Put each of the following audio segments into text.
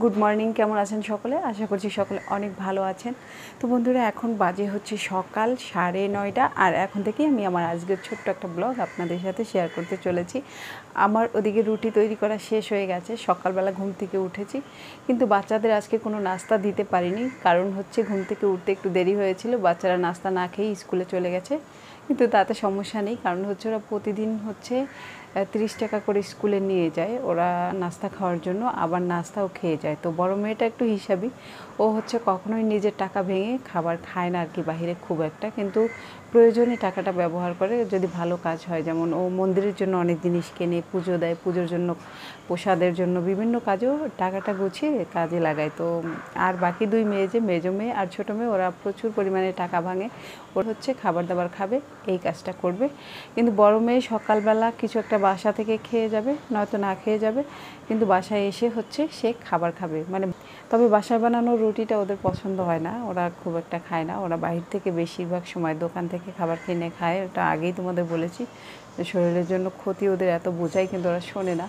Good morning. কেমন আছেন সকলে? আশা করছি সকলে অনেক ভালো আছেন। তো বন্ধুরা, এখন বাজে হচ্ছে সকাল 9:30 আর এখন থেকেই আমি আমার আজকের ছোট্ট একটা ব্লগ আপনাদের সাথে শেয়ার করতে চলেছি। আমার ওদিকে রুটি তৈরি করা শেষ হয়ে গেছে। সকালবেলা ঘুম থেকে উঠেছি, কিন্তু বাচ্চাদের আজকে কোনো নাস্তা দিতে পারিনি, কারণ হচ্ছে ঘুম থেকে উঠতে একটু দেরি হয়েছিল। বাচ্চারা নাস্তা না খেয়েই স্কুলে চলে গেছে, কিন্তু তাতে সমস্যা নেই, কারণ হচ্ছে ওরা প্রতিদিন হচ্ছে 30 টাকা করে স্কুলে নিয়ে যায় ওরা নাস্তা খাওয়ার জন্য, আবার নাস্তাও খেয়ে যায়। তো বড় মেয়েটা একটু হিসাবি, ও হচ্ছে কখনোই নিজের টাকা ভেঙে খাবার খায় না আর কি, বাহিরে খুব একটা, কিন্তু প্রয়োজনে টাকাটা ব্যবহার করে যদি ভালো কাজ হয়। যেমন ও মন্দিরের জন্য অনেক জিনিস কেনে, পুজো দেয়, পুজোর জন্য, প্রসাদের জন্য, বিভিন্ন কাজেও টাকাটা গুছিয়ে কাজে লাগায়। তো আর বাকি দুই মেয়ে, যে মেজো মেয়ে আর ছোটো মেয়ে, ওরা প্রচুর পরিমাণে টাকা ভাঙে। ওর হচ্ছে খাবার দাবার খাবে, এই কাজটা করবে। কিন্তু বড় মেয়ে সকালবেলা কিছু একটা বাসা থেকে খেয়ে যাবে, নয়তো না খেয়ে যাবে, কিন্তু বাসায় এসে হচ্ছে সে খাবার খাবে। মানে তবে বাসায় বানানো রুটিটা ওদের পছন্দ হয় না, ওরা খুব একটা খায় না। ওরা বাহির থেকে বেশিরভাগ সময় দোকান থেকে খাবার কিনে খায়। ওটা আগেই তোমাদের বলেছি যে শরীরের জন্য ক্ষতি, ওদের এত বোঝাই কিন্তু ওরা শোনে না।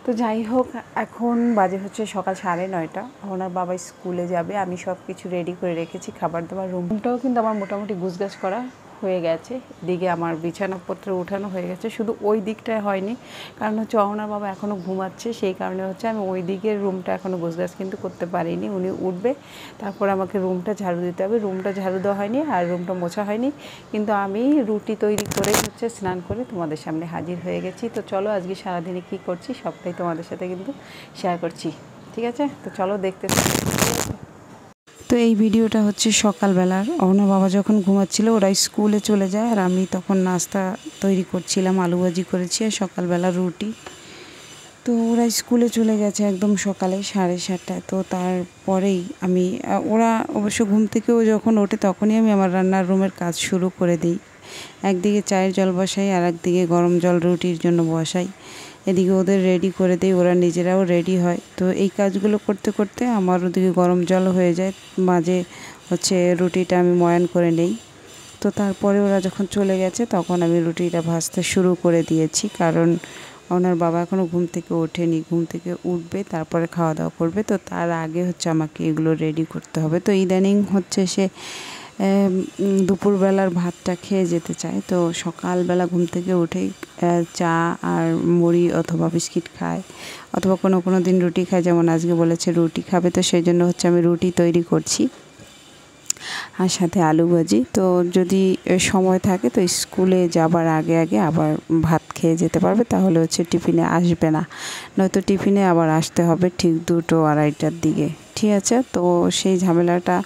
তো যাই হোক, এখন বাজে হচ্ছে সকাল 9:30। ওনার বাবা স্কুলে যাবে, আমি সব কিছু রেডি করে রেখেছি। খাবার দাবার, রুমটাও কিন্তু আমার মোটামুটি গুছগাছ করা হয়ে গেছে। এদিকে আমার বিছানাপত্র উঠানো হয়ে গেছে, শুধু ওই দিকটায় হয়নি, কারণ হচ্ছে অহনার বাবা এখনও ঘুমাচ্ছে, সেই কারণে হচ্ছে আমি ওই দিকের রুমটা এখনও গুছগাছ কিন্তু করতে পারিনি। উনি উঠবে, তারপর আমাকে রুমটা ঝাড়ু দিতে হবে। রুমটা ঝাড়ু দেওয়া হয়নি আর রুমটা মোছা হয়নি, কিন্তু আমি রুটি তৈরি করে হচ্ছে স্নান করে তোমাদের সামনে হাজির হয়ে গেছি। তো চলো, আজকে সারাদিনে কী করছি সবটাই তোমাদের সাথে কিন্তু শেয়ার করছি, ঠিক আছে? তো চলো দেখতে থাকো। তো এই ভিডিওটা হচ্ছে সকালবেলার। অহনা বাবা যখন ঘুমাচ্ছিল, ওরা স্কুলে চলে যায়, আর আমি তখন নাস্তা তৈরি করছিলাম, আলু ভাজি করেছি আর সকালবেলা রুটি। তো ওরা স্কুলে চলে গেছে একদম সকালে 7:30টায়। তো তারপরেই আমি, ওরা অবশ্য ঘুম থেকেও যখন ওঠে তখনই আমি আমার রান্নার রুমের কাজ শুরু করে দিই। একদিকে চায়ের জল বসাই আর একদিকে গরম জল রুটির জন্য বসাই। এদিকে ওদের রেডি করে দিই, ওরা নিজেরাও রেডি হয়। তো এই কাজগুলো করতে করতে আমার ওদিকে গরম জল হয়ে যায়, মাঝে হচ্ছে রুটিটা আমি ময়ান করে নেই। তো তারপরে ওরা যখন চলে গেছে তখন আমি রুটিটা ভাজতে শুরু করে দিয়েছি, কারণ ওনার বাবা এখনও ঘুম থেকে ওঠেনি। ঘুম থেকে উঠবে, তারপরে খাওয়া দাওয়া করবে, তো তার আগে হচ্ছে আমাকে এগুলো রেডি করতে হবে। তো ইদানিং হচ্ছে সে দুপুরবেলার ভাতটা খেয়ে যেতে চায়। তো সকালবেলা ঘুম থেকে উঠেই চা আর মুড়ি অথবা বিস্কিট খায়, অথবা কোনো কোনো দিন রুটি খায়, যেমন আজকে বলেছে রুটি খাবে। তো সেই জন্য হচ্ছে আমি রুটি তৈরি করছি আর সাথে আলু ভাজি। তো যদি সময় থাকে তো স্কুলে যাবার আগে আগে আবার ভাত খেয়ে যেতে পারবে, তাহলে হচ্ছে টিফিনে আসবে না, নয়তো টিফিনে আবার আসতে হবে ঠিক 2-2:30টার দিকে, ঠিক আছে? তো সেই ঝামেলাটা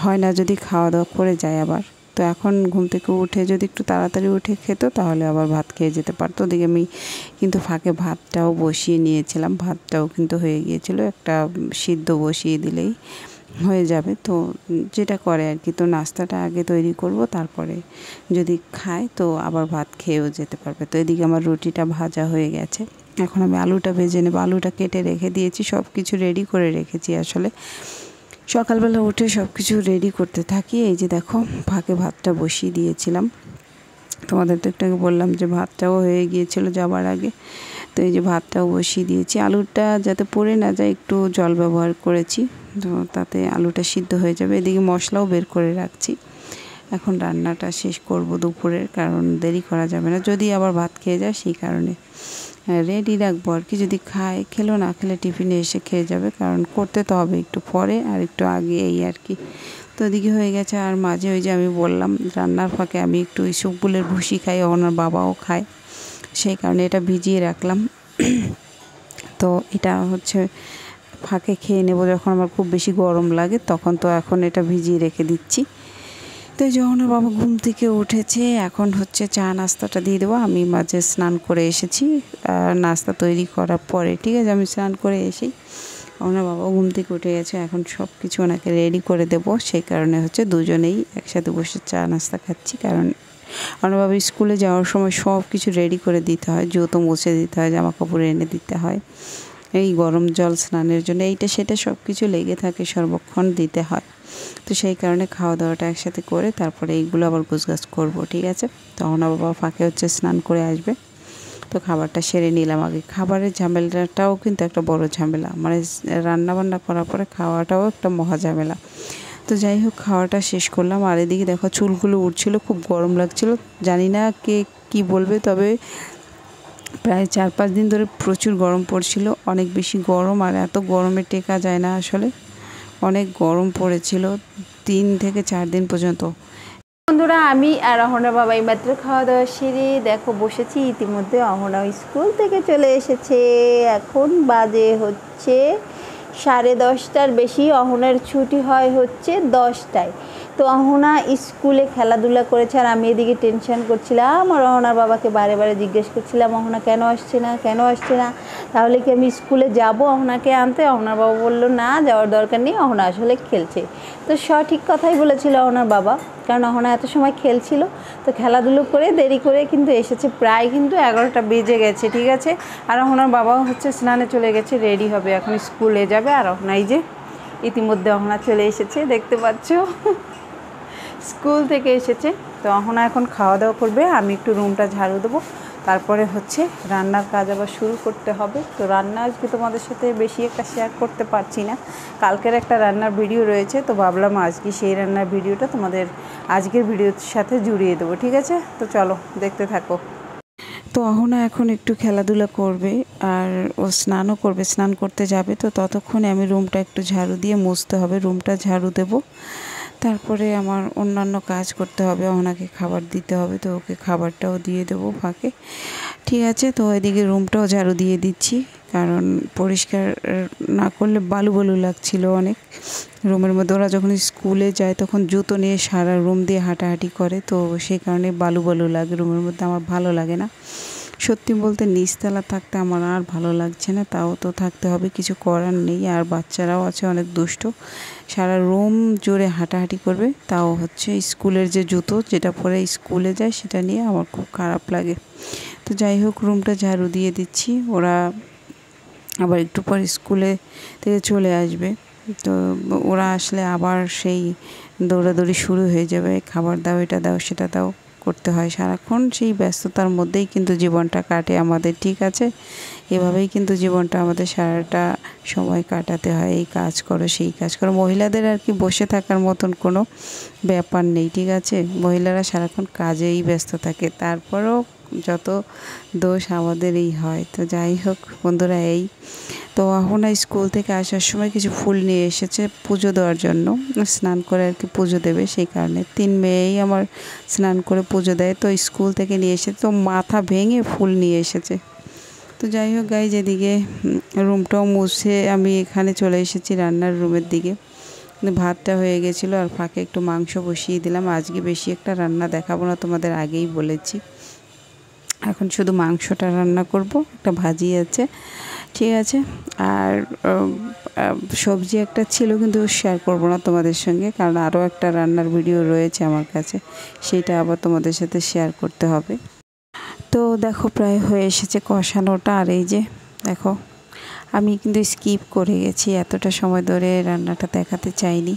হয় না যদি খাওয়া দাওয়া করে যায় আবার। তো এখন ঘুম থেকে উঠে যদি একটু তাড়াতাড়ি উঠে খেত, তাহলে আবার ভাত খেয়ে যেতে পারতো। ওদিকে আমি কিন্তু ফাঁকে ভাতটাও বসিয়ে নিয়েছিলাম, ভাতটাও কিন্তু হয়ে গিয়েছিল, একটা সিদ্ধ বসিয়ে দিলেই হয়ে যাবে। তো যেটা করে আর কি, তো নাস্তাটা আগে তৈরি করব, তারপরে যদি খায় তো আবার ভাত খেয়েও যেতে পারবে। তো এদিকে আমার রুটিটা ভাজা হয়ে গেছে, এখন আমি আলুটা ভেজে নেব। আলুটা কেটে রেখে দিয়েছি, সব কিছু রেডি করে রেখেছি। আসলে সকালবেলা উঠে সব কিছু রেডি করতে থাকি। এই যে দেখো, ফাঁকে ভাতটা বসিয়ে দিয়েছিলাম, তোমাদের তো একটু আগে বললাম যে ভাতটাও হয়ে গিয়েছিল যাবার আগে। তো এই যে ভাতটাও বসিয়ে দিয়েছি, আলুটা যাতে পড়ে না যায় একটু জল ব্যবহার করেছি, তো তাতে আলুটা সিদ্ধ হয়ে যাবে। এদিকে মশলাও বের করে রাখছি, এখন রান্নাটা শেষ করব দুপুরের, কারণ দেরি করা যাবে না, যদি আবার ভাত খেয়ে যায় সেই কারণে রেডি রাখবো আর কি। যদি খায়, খেলো, না খেলে টিফিনে এসে খেয়ে যাবে, কারণ করতে তো হবে একটু পরে আর একটু আগে, এই আর কি। তো এদিকে হয়ে গেছে। আর মাঝে ওই যে আমি বললাম রান্নার ফাঁকে আমি একটু ইসবগুলের ভুসি খাই, ওনার বাবাও খায়, সেই কারণে এটা ভিজিয়ে রাখলাম। তো এটা হচ্ছে ফাঁকে খেয়ে নেব যখন আমার খুব বেশি গরম লাগে তখন, তো এখন এটা ভিজিয়ে রেখে দিচ্ছি। তো যখন বাবা ঘুম থেকে উঠেছে, এখন হচ্ছে চা নাস্তাটা দিয়ে দেবো। আমি মাঝে স্নান করে এসেছি নাস্তা তৈরি করার পরে, ঠিক আছে? আমি স্নান করে এসেই ওনার বাবা ঘুম থেকে উঠে গেছে, এখন সব কিছু ওনাকে রেডি করে দেবো, সেই কারণে হচ্ছে দুজনেই একসাথে বসে চা নাস্তা খাচ্ছি। কারণ ওনার বাবা স্কুলে যাওয়ার সময় সব কিছু রেডি করে দিতে হয়, জুতো মুছে দিতে হয়, জামা কাপড় এনে দিতে হয়, এই গরম জল স্নানের জন্য, এইটা সেটা সব কিছু লেগে থাকে, সর্বক্ষণ দিতে হয়। তো সেই কারণে খাওয়া দাওয়াটা একসাথে করে তারপরে এইগুলো আবার গোছগাছ করবো, ঠিক আছে? তখন বাবা ফাঁকে হচ্ছে স্নান করে আসবে, তো খাবারটা সেরে নিলাম আগে। খাবারের ঝামেলাটাও কিন্তু একটা বড় ঝামেলা, মানে রান্নাবান্না করার পরে খাওয়াটাও একটা মহা ঝামেলা। তো যাই হোক, খাওয়াটা শেষ করলাম। আর এদিকে দেখো চুলগুলো উঠছিল, খুব গরম লাগছিল। জানি না কে কি বলবে, তবে প্রায় 4-5 দিন ধরে প্রচুর গরম পড়ছিল, অনেক বেশি গরম। আর এত গরমে টেকা যায় না আসলে, অনেক গরম পড়েছিল 3 থেকে 4 দিন পর্যন্ত। বন্ধুরা, আমি আর অহনার বাবা এইমাত্র খাওয়া দাওয়া সেরে দেখো বসেছি। ইতিমধ্যে অহনা স্কুল থেকে চলে এসেছে। এখন বাজে হচ্ছে 10:30টার বেশি। অহনার ছুটি হয় হচ্ছে 10টায়। তো অহনা স্কুলে খেলাধুলা করেছে, আর আমি এদিকে টেনশন করছিলাম। আর অহনার বাবাকে বারে বারে জিজ্ঞেস করছিলাম, অহনা কেন আসছে না, কেন আসছে না, তাহলে কি আমি স্কুলে যাব অহনাকে আনতে? অহনার বাবা বললো না, যাওয়ার দরকার নেই, অহনা আসলে খেলছে। তো সঠিক কথাই বলেছিল অহনার বাবা, কারণ অহনা এত সময় খেলছিল। তো খেলাধুলো করে দেরি করে কিন্তু এসেছে, প্রায় কিন্তু 11টা বেজে গেছে, ঠিক আছে। আর অহনার বাবাও হচ্ছে স্নানে চলে গেছে, রেডি হবে, এখন স্কুলে যাবে। আর অহনা এই যে ইতিমধ্যে অহনা চলে এসেছে, দেখতে পাচ্ছ, স্কুল থেকে এসেছে। তো অহনা এখন খাওয়া দাওয়া করবে, আমি একটু রুমটা ঝাড়ু দেবো, তারপরে হচ্ছে রান্নার কাজ আবার শুরু করতে হবে। তো রান্না আজকে তোমাদের সাথে বেশি একটা শেয়ার করতে পারছি না, কালকের একটা রান্নার ভিডিও রয়েছে, তো ভাবলাম আজকে সেই রান্নার ভিডিওটা তোমাদের আজকের ভিডিওর সাথে জুড়িয়ে দেবো, ঠিক আছে। তো চলো দেখতে থাকো। তো অহনা এখন একটু খেলাধুলা করবে, আর ও স্নানও করবে, স্নান করতে যাবে। তো ততক্ষণে আমি রুমটা একটু ঝাড়ু দিয়ে মুছতে হবে, রুমটা ঝাড়ু দেবো, তারপরে আমার অন্যান্য কাজ করতে হবে। অহনাকে খাবার দিতে হবে, তো ওকে খাবারটাও দিয়ে দেবো ফাঁকে, ঠিক আছে। তো এদিকে রুমটাও ঝাড়ু দিয়ে দিচ্ছি, কারণ পরিষ্কার না করলে বালু বালু লাগছিল অনেক রুমের মধ্যে। ওরা যখন স্কুলে যায় তখন জুতো নিয়ে সারা রুম দিয়ে হাঁটাহাঁটি করে, তো সেই কারণে বালু বালু লাগে রুমের মধ্যে, আমার ভালো লাগে না। সত্যি বলতে নিচতলা থাকতে আমার আর ভালো লাগছে না, তাও তো থাকতে হবে, কিছু করার নেই। আর বাচ্চারাও আছে অনেক দুষ্ট, সারা রুম জুড়ে হাঁটাহাঁটি করবে, তাও হচ্ছে স্কুলের যে জুতো যেটা পরে স্কুলে যায় সেটা নিয়ে আমার খুব খারাপ লাগে। তো যাই হোক, রুমটা ঝাড়ু দিয়ে দিচ্ছি। ওরা আবার একটু পর স্কুলে থেকে চলে আসবে, তো ওরা আসলে আবার সেই দৌড়াদৌড়ি শুরু হয়ে যাবে, খাবার দাও, এটা দাও, সেটা দাও করতে হয়। সারাক্ষণ সেই ব্যস্ততার মধ্যেই কিন্তু জীবনটা কাটে আমাদের, ঠিক আছে। এভাবেই কিন্তু জীবনটা আমাদের সারাটা সময় কাটাতে হয়, এই কাজ করো সেই কাজ করো। মহিলাদের আর কি বসে থাকার মতন কোনো ব্যাপার নেই, ঠিক আছে। মহিলারা সারাক্ষণ কাজেই ব্যস্ত থাকে, তারপরেও যত দোষ আমাদেরই হয়। তো যাই হোক বন্ধুরা, এই তো অহনা স্কুল থেকে আসার সময় কিছু ফুল নিয়ে এসেছে পুজো দেওয়ার জন্য, স্নান করে আর কি পুজো দেবে, সেই কারণে 3 মেয়েই আমার স্নান করে পুজো দেয়। তো স্কুল থেকে নিয়ে এসেছে, তো মাথা ভেঙে ফুল নিয়ে এসেছে। তো যাই হোক গাইজ, এদিকে রুমটাও মুছে আমি এখানে চলে এসেছি রান্নার রুমের দিকে। ভাতটা হয়ে গেছিলো, আর ফাঁকে একটু মাংস বসিয়ে দিলাম। আজকে বেশি একটা রান্না দেখাবো না, তোমাদের আগেই বলেছি। এখন শুধু মাংসটা রান্না করব, একটা ভাজি আছে, ঠিক আছে। আর সবজি একটা ছিল, কিন্তু শেয়ার করব না তোমাদের সঙ্গে, কারণ আরও একটা রান্নার ভিডিও রয়েছে আমার কাছে, সেটা আবার তোমাদের সাথে শেয়ার করতে হবে। তো দেখো প্রায় হয়ে এসেছে কষানোটা। আর এই যে দেখো, আমি কিন্তু স্কিপ করে গেছি, এতটা সময় ধরে রান্নাটা দেখাতে চাইনি।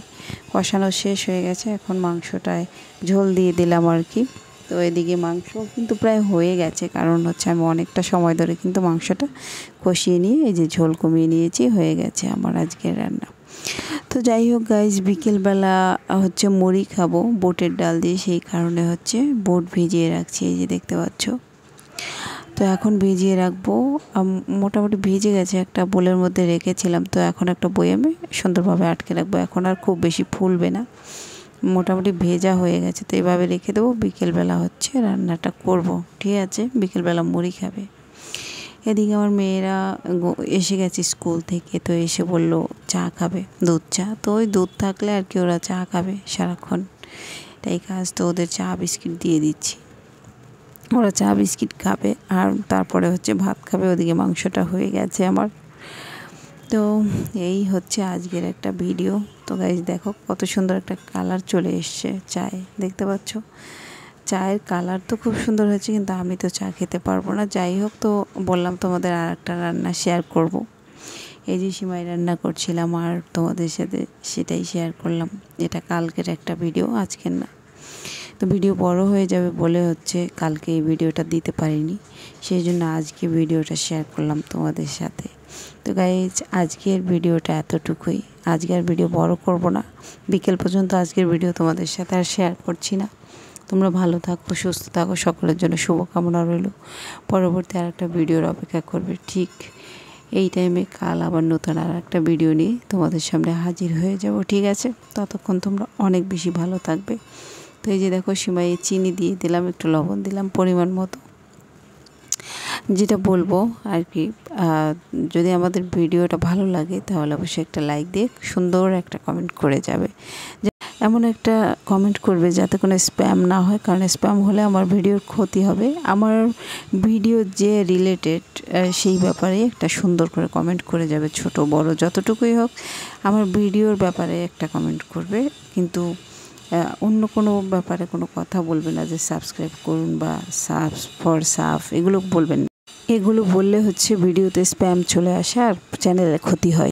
কষানো শেষ হয়ে গেছে, এখন মাংসটায় ঝোল দিয়ে দিলাম আর কি। তো এদিকে মাংস কিন্তু প্রায় হয়ে গেছে, কারণ হচ্ছে আমি অনেকটা সময় ধরে কিন্তু মাংসটা কষিয়ে নিয়ে এই যে ঝোল কমিয়ে নিয়েছি, হয়ে গেছে আমার আজকের রান্না। তো যাই হোক গাইজ, বিকেলবেলা হচ্ছে মুড়ি খাবো বুটের ডাল দিয়ে, সেই কারণে হচ্ছে বুট ভিজিয়ে রাখছি, এই যে দেখতে পাচ্ছ। তো এখন ভিজিয়ে রাখবো, মোটামুটি ভিজে গেছে, একটা বোলের মধ্যে রেখেছিলাম, তো এখন একটা বয়ামে সুন্দরভাবে আটকে রাখবো। এখন আর খুব বেশি ফুলবে না, মোটামুটি ভেজা হয়ে গেছে, তো এভাবে রেখে দেবো। বিকেলবেলা হচ্ছে রান্নাটা করব, ঠিক আছে। বিকেলবেলা মুড়ি খাবে। এদিকে আমার মেয়েরা এসে গেছে স্কুল থেকে, তো এসে বলল চা খাবে, দুধ চা। তো ওই দুধ থাকলে আর কি ওরা চা খাবে সারাক্ষণ, তাই কাজ। তো ওদের চা বিস্কিট দিয়ে দিচ্ছি, ওরা চা বিস্কিট খাবে, আর তারপরে হচ্ছে ভাত খাবে। ওদিকে মাংসটা হয়ে গেছে আমার। তো এই হচ্ছে আজকের একটা ভিডিও। তো গাইজ দেখো কত সুন্দর একটা কালার চলে এসছে চায়ে, দেখতে পাচ্ছ। চায়ের কালার তো খুব সুন্দর হয়েছে, কিন্তু আমি তো চা খেতে পারবো না। যাই হোক, তো বললাম তোমাদের আর একটা রান্না শেয়ার করব। এই যে সিমাই রান্না করছিলাম, আর তোমাদের সাথে সেটাই শেয়ার করলাম। এটা কালকের একটা ভিডিও, আজকের না। তো ভিডিও বড় হয়ে যাবে বলে হচ্ছে কালকে এই ভিডিওটা দিতে পারিনি, সেই জন্য আজকে ভিডিওটা শেয়ার করলাম তোমাদের সাথে। তো গাইজ আজকের ভিডিওটা এতটুকুই, আজকে আর ভিডিও বড় করব না, বিকেল পর্যন্ত আজকের ভিডিও তোমাদের সাথে আর শেয়ার করছি না। তোমরা ভালো থাকো, সুস্থ থাকো, সকলের জন্য শুভকামনা রইল। পরবর্তী আর একটা ভিডিওর অপেক্ষা করবে ঠিক এই টাইমে। কাল আবার নতুন আর একটা ভিডিও নিয়ে তোমাদের সামনে হাজির হয়ে যাব, ঠিক আছে? ততক্ষণ তোমরা অনেক বেশি ভালো থাকবে। তো এই যে দেখো সিমাইয়ে চিনি দিয়ে দিলাম, একটু লবণ দিলাম পরিমাণ মতো। যেটা বলবো আর কি, যদি আমাদের ভিডিওটা ভালো লাগে তাহলে অবশ্যই একটা লাইক দিয়ে সুন্দর একটা কমেন্ট করে যাবে। এমন একটা কমেন্ট করবে যাতে কোনো স্প্যাম না হয়, কারণ স্প্যাম হলে আমার ভিডিওর ক্ষতি হবে। আমার ভিডিও যে রিলেটেড সেই ব্যাপারে একটা সুন্দর করে কমেন্ট করে যাবে, ছোট বড় যতটুকুই হোক আমার ভিডিওর ব্যাপারে একটা কমেন্ট করবে, কিন্তু অন্য কোনো ব্যাপারে কোনো কথা বলবে না যে সাবস্ক্রাইব করুন বা সাব এগুলো বলবেন না। এগুলো বললে হচ্ছে ভিডিওতে স্প্যাম চলে আসে আর চ্যানেলে ক্ষতি হয়।